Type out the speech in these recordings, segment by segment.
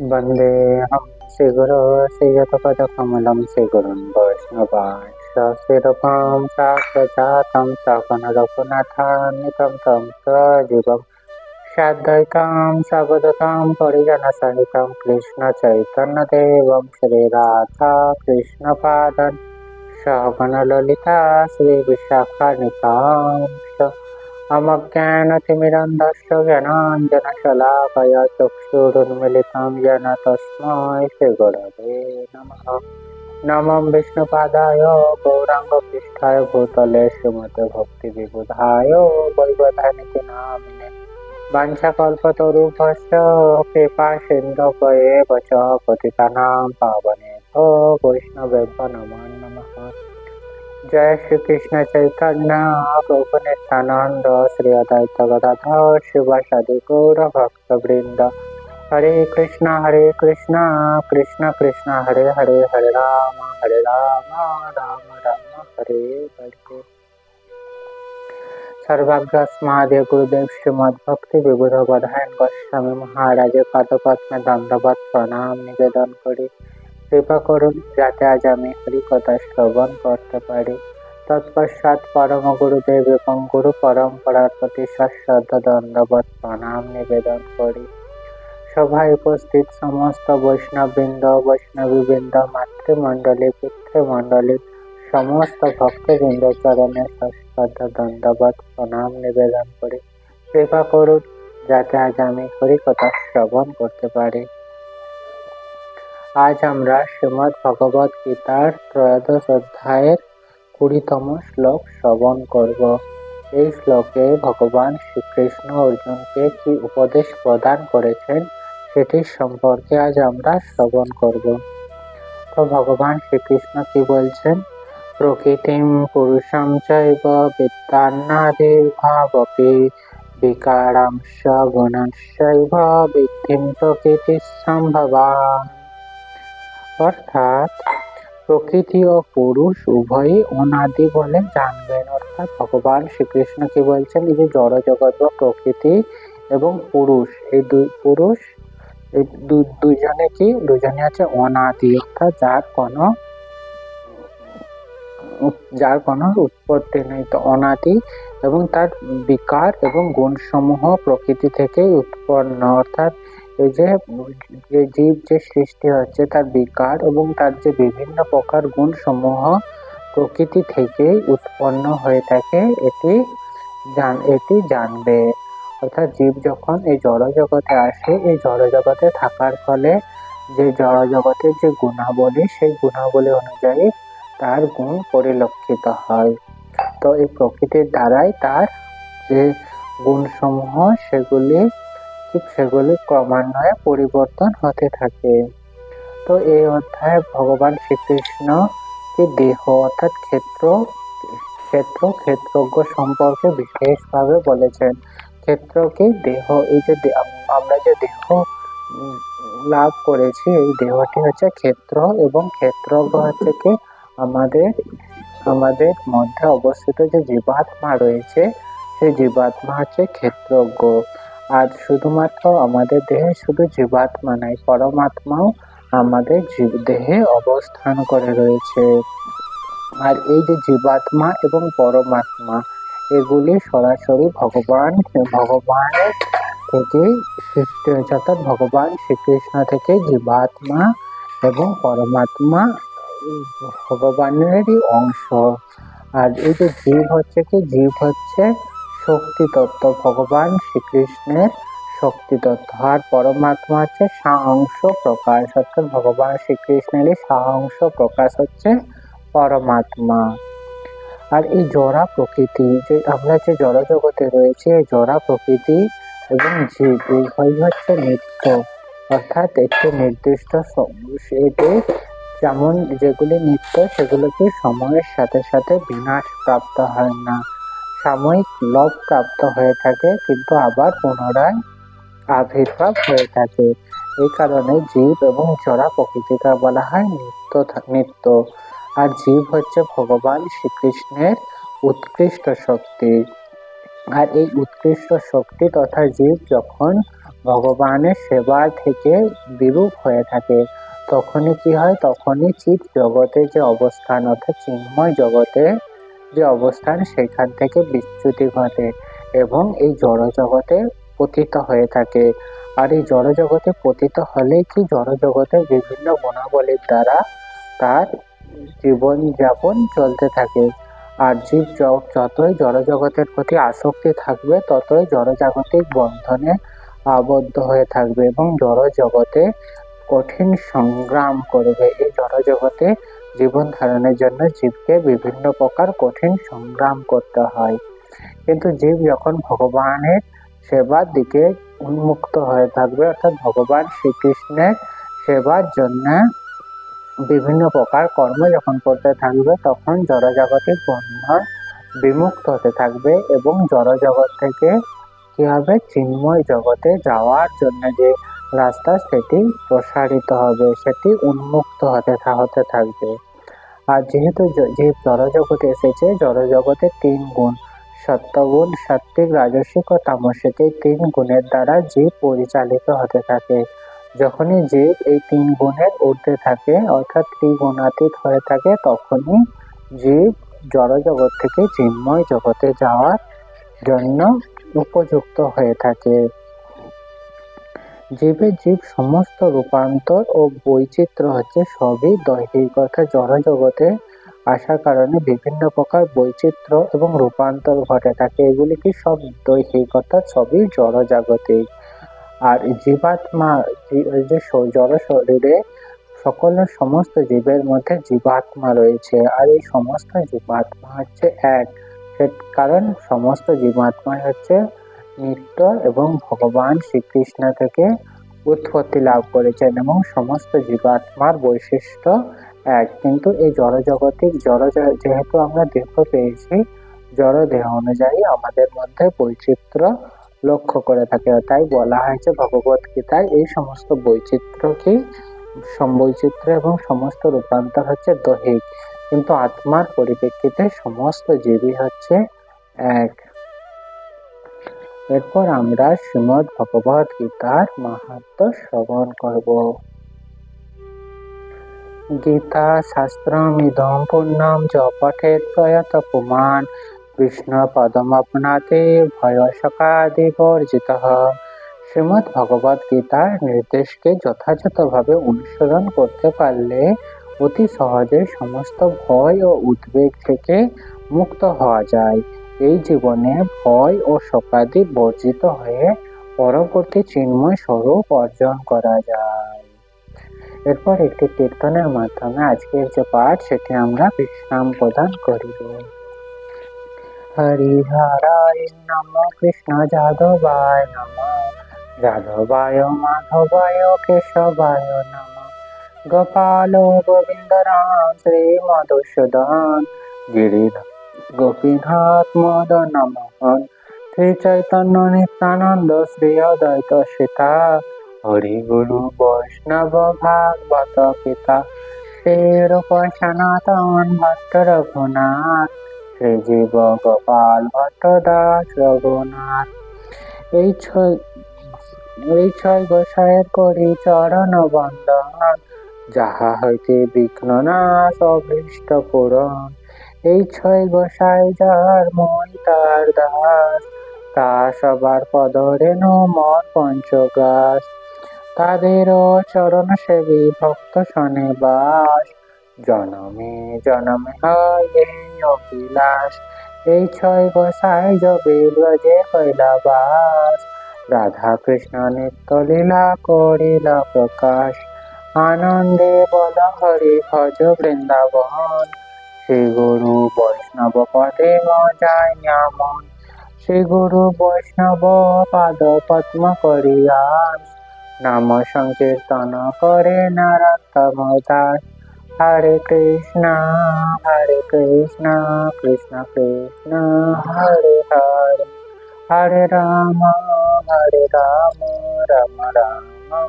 वन्देऽहं श्रीगुरो श्रीयुतपदकमलं श्रीगुरुं वैष्णवांश्च श्रीरूपं साग्रजातं सगणरघुनाथान्वितं तं सजीवं साद्वैतं सावधूतं परिजनसहितं कृष्णचैतन्यदेवं श्रीराधा कृष्णपादं सगणललिता श्रीविशाखान्वितांश्च अमज्ञानतिमिरन्धस्य ज्ञानाञ्जनशलाकया चक्षुरुन्मीलितं येन तस्मै श्रीगुरवे नमः। नमो विष्णुपादाय गौराङ्गपृष्ठाय भूतले श्रीमते भक्तिविबुधाय वैवधानिके नामिने वाञ्छाकल्पतरुभ्यश्च कृपासिन्धुभ्येव च पतितानां पावनेभ्यो वैष्णवेभ्यो नमो नमः। जय श्री कृष्ण चैतन्य प्रभु नित्यानंद श्री अद्वैत गदाधर शिवासादि गौर भक्त वृंद हरे कृष्णा कृष्ण कृष्ण हरे हरे हरे राम राम राम हरे हरे। सर्वज्ञस्मादि गुरुदेव श्रीमद् भक्ति विबुध बधायन गोस्वामी महाराज पादपद्मे दंडवत प्रणाम निवेदन करी कृपा করুন যাতে আজ আমি হরিকথা শ্রবণ করতে পারি। তৎপশ্চাৎ পরম গুরুদেব এবং গুরু পরম্পরার প্রতি সশ্রদ্ধ দণ্ডবত প্রণাম নিবেদন করি। সভায় উপস্থিত সমস্ত বৈষ্ণববৃন্দ বৈষ্ণবীবৃন্দ মাতৃমণ্ডলী পিতৃমণ্ডলী সমস্ত ভক্তবৃন্দ চরণে সশ্রদ্ধ দণ্ডবত প্রণাম নিবেদন করি। কৃপা করুন যাতে আজ আমি হরিকথা শ্রবণ করতে পারি। আজ আমরা শ্রীমদ্ ভগবদ গীতার ত্রয়োদশ অধ্যায়ের 20তম শ্লোক শ্রবণ করব। এই শ্লোকে ভগবান শ্রীকৃষ্ণ অর্জুনকে কি উপদেশ প্রদান করেছেন সেটির সম্পর্কে আজ আমরা শ্রবণ করব। তো ভগবান শ্রীকৃষ্ণ কি বলছেন? প্রকৃতিম পুরুষম চৈব বিদ্যান্নাদি ভাবপি বিকারাংশ গুণাংশৈব বিদ্ধিম প্রকৃতি সম্ভবান। অর্থাৎ প্রকৃতি ও পুরুষ উভয়ই অনাদি বলে জানবেন। অর্থাৎ ভগবান শ্রীকৃষ্ণ কি বলছেন? এই যে জড় জগৎ বা প্রকৃতি এবং পুরুষ, এই দুজনে আছে অনাদি, অর্থাৎ যার কোনো উৎপত্তি নেই। তো অনাদি এবং তার বিকার এবং গুণ সমূহ প্রকৃতি থেকেই উৎপন্ন। অর্থাৎ এই যে জীব যে সৃষ্টি হচ্ছে তার বিকার এবং তার যে বিভিন্ন প্রকার গুণ সমূহ প্রকৃতি থেকেই উৎপন্ন হয়ে থাকে, এটি জানবে। অর্থাৎ জীব যখন এই জড় জগতে আসে, এই জড় জগতে থাকার ফলে যে জড় জগতের যে গুণাবলী, সেই গুণাবলী অনুযায়ী তার গুণ পরিলক্ষিত হয়। তো এই প্রকৃতির দ্বারাই তার যে গুণ সমূহ সেগুলি ক্রমান্বয়ে পরিবর্তন হতে থাকে। তো এই অধ্যায়ে ভগবান শ্রীকৃষ্ণ কি দেহ অর্থাৎ ক্ষেত্রজ্ঞ সম্পর্কে বিশেষভাবে বলেছেন। ক্ষেত্র কি? দেহ। এই যে আমরা যে দেহ লাভ করেছি, এই দেহটি হচ্ছে ক্ষেত্র এবং ক্ষেত্রজ্ঞ হচ্ছে কি আমাদের মধ্যে অবস্থিত যে জীবাত্মা রয়েছে, সেই জীবাত্মা হচ্ছে ক্ষেত্রজ্ঞ। আর শুধুমাত্র আমাদের দেহে শুধু জীবাত্মা নাই, পরমাত্মাও আমাদের দেহে অবস্থান করে রয়েছে। আর এই যে জীবাত্মা এবং পরমাত্মা, এগুলি সরাসরি ভগবানের থেকেই সৃষ্টি হয়েছে। অর্থাৎ ভগবান শ্রীকৃষ্ণ থেকে জীবাত্মা এবং পরমাত্মা ভগবানেরই অংশ। আর এই যে জীব হচ্ছে শক্তি তত্ত্ব, ভগবান শ্রীকৃষ্ণের শক্তি তত্ত্ব। আর পরমাত্মা হচ্ছে সাংশ প্রকাশ, অর্থাৎ ভগবান শ্রীকৃষ্ণেরই সাংশ প্রকাশ হচ্ছে পরমাত্মা। আর এই জড়া প্রকৃতি, যে আমরা যে জড় জগতে রয়েছে, এই জড়া প্রকৃতি এবং জীব উভয় হচ্ছে নিত্য। অর্থাৎ একটি নির্দিষ্ট যেমন যেগুলি নিত্য সেগুলো কি সময়ের সাথে সাথে বিনাশ প্রাপ্ত হয় না, সাময়িক লোপ প্রাপ্ত হয়ে থাকে, কিন্তু আবার পুনরায় আবির্ভাব হয়ে থাকে। এই কারণে জীব এবং জড়া প্রকৃতিকে বলা হয় নিত্য। আর জীব হচ্ছে ভগবান শ্রীকৃষ্ণের উৎকৃষ্ট শক্তি। আর এই উৎকৃষ্ট শক্তি তথা জীব যখন ভগবানের সেবা থেকে বিরূপ হয়ে থাকে, তখনই কি হয়, তখনই চিৎ জগতে যে অবস্থান অর্থাৎ চিন্ময় জগতে যে অবস্থান সেখান থেকে বিচ্যুতি ঘটে এবং এই জড় জগতে পতিত হয়ে থাকে। আর এই জড় জগতে পতিত হলে কি জড় জগতের বিভিন্ন গুণাবলীর দ্বারা তার জীবন যাপন চলতে থাকে। আর জীব যতই জড়জগতের প্রতি আসক্তি থাকবে ততই জড়জাগতিক বন্ধনে আবদ্ধ হয়ে থাকবে এবং জড়জগতে কঠিন সংগ্রাম করবে। এই জড়জগতে জীবন ধারণের জন্য জীবকে বিভিন্ন প্রকার কঠিন সংগ্রাম করতে হয়। কিন্তু জীব যখন ভগবানের সেবার দিকে উন্মুক্ত হয়ে থাকবে অর্থাৎ ভগবান শ্রীকৃষ্ণের সেবার জন্য বিভিন্ন প্রকার কর্ম যখন করতে থাকবে তখন জড়জাগতিক বন্ধন বিমুক্ত হতে থাকবে এবং জড়জগৎ থেকে কি হবে, চিন্ময় জগতে যাওয়ার জন্য যে রাস্তা সেটি প্রসারিত হবে, সেটি উন্মুক্ত হতে থাকবে। আর যেহেতু যে জড়জগতে এসেছে, জড়জগতে 3 গুণ সত্ত্বগুণ, সাত্ত্বিক, রাজসিক ও তামসিক, এই 3 গুণের দ্বারা জীব পরিচালিত হতে থাকে। যখনই জীব এই 3 গুণের ঊর্ধ্বে থাকে অর্থাৎ ত্রিগুণাতীত হয়ে থাকে তখনই জীব জড়জগৎ থেকে চিন্ময় জগতে যাওয়ার জন্য উপযুক্ত হয়ে থাকে। জীব সমস্ত রূপান্তর ও বৈচিত্র্য হচ্ছে সবই দৈহিক অর্থাৎ জড়জগতে আসার কারণে বিভিন্ন প্রকার বৈচিত্র্য এবং রূপান্তর ঘটে থাকে। এগুলি কি সব দৈহিক অর্থাৎ সবই জড়জাগতিক। আর জীবাত্মা যে জড় শরীরে সমস্ত জীবের মধ্যে জীবাত্মা রয়েছে, আর এই সমস্ত জীবাত্মা হচ্ছে এক, কারণ সমস্ত জীবাত্মা হচ্ছে নিত্য এবং ভগবান শ্রীকৃষ্ণ থেকে উৎপত্তি লাভ করেছেন এবং সমস্ত জীবাত্মার বৈশিষ্ট্য এক। কিন্তু এই জড়জাগতিক যেহেতু আমরা দেহ পেয়েছি, জড় দেহ অনুযায়ী আমাদের মধ্যে বৈচিত্র্য লক্ষ্য করে থাকে। তাই বলা হয়েছে ভগবত গীতায় এই সমস্ত বৈচিত্র্য এবং সমস্ত রূপান্তর হচ্ছে দৈহিক, কিন্তু আত্মার পরিপ্রেক্ষিতে সমস্ত জীবই হচ্ছে এক। এরপর আমরা শ্রীমদ্ ভগবত গীতার মাহাত্ম্য শ্রবণ করব। গীতা শাস্ত্রমিদং পুণ্যম য পঠেৎ প্রয়ত পুমাन् কৃষ্ণ পদমপ্নাতে ভয়শকাদি বর্জিতঃ। শ্রীমদ্ ভগবত গীতার নির্দেশকে যথাযথভাবে অনুসরণ করতে পারলে অতি সহজে সমস্ত ভয় ও উদ্বেগ থেকে মুক্ত হওয়া যায়। এই জীবনে ভয় ও শোকাদি বর্জিত হয়ে পরবর্তী চিন্ময় স্বরূপ অর্জন করা যায়। এরপর একটি কীর্তনের মাধ্যমে আজকের যে পাঠ সেটি আমরা বিশ্রাম প্রদান করিব। হরিহরায় নমঃ, কৃষ্ণ যাদবায় নমঃ, যাদবায় মাধবায় কেশবায় নমঃ, গোপাল গোবিন্দ রাম শ্রী মধুসূদন গিরিধর গোপীনাথ মদন মোহন, শ্রী চৈতন্য নিত্যানন্দ শ্রী অদ্বৈত সীতা, হরি গুরু বৈষ্ণব ভাগবত পিতা, শ্রী রূপ সনাতন ভট্ট রঘুনাথ, শ্রী জীব গোপাল ভট্ট দাস রঘুনাথ। এই ছয় গোসাইয়ের করি চরণ বন্দন, যাহা হইতে বিঘ্ন নাশ অভীষ্ট পূরণ। এই 6 গোসাই যার মই তার দাস, তা সবার পদরেণু মর পঞ্চগ্রাস। তাদেরও চরণ সেবী ভক্ত শনে বাস, জনমে জনমে হয় এই অভিলাষ। এই 6 গোসাই যবে ব্রজে হইলা বাস, রাধা কৃষ্ণ নিত্য লীলা করিলা প্রকাশ। আনন্দে বল হরি ভজ বৃন্দাবন, শ্রী গুরু বৈষ্ণব পদে মজায় মন। শ্রী গুরু বৈষ্ণব পাদ পদ্ম করিয়াস, নাম সংকীর্তন করে নরোত্তম দাস। হরে কৃষ্ণ কৃষ্ণ কৃষ্ণ হরে হরে, হরে রাম রাম রাম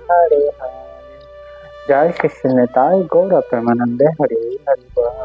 হরে হরে। জয় শ্রী নিতাই গৌর প্রেমানন্দে, হরি হরি বল।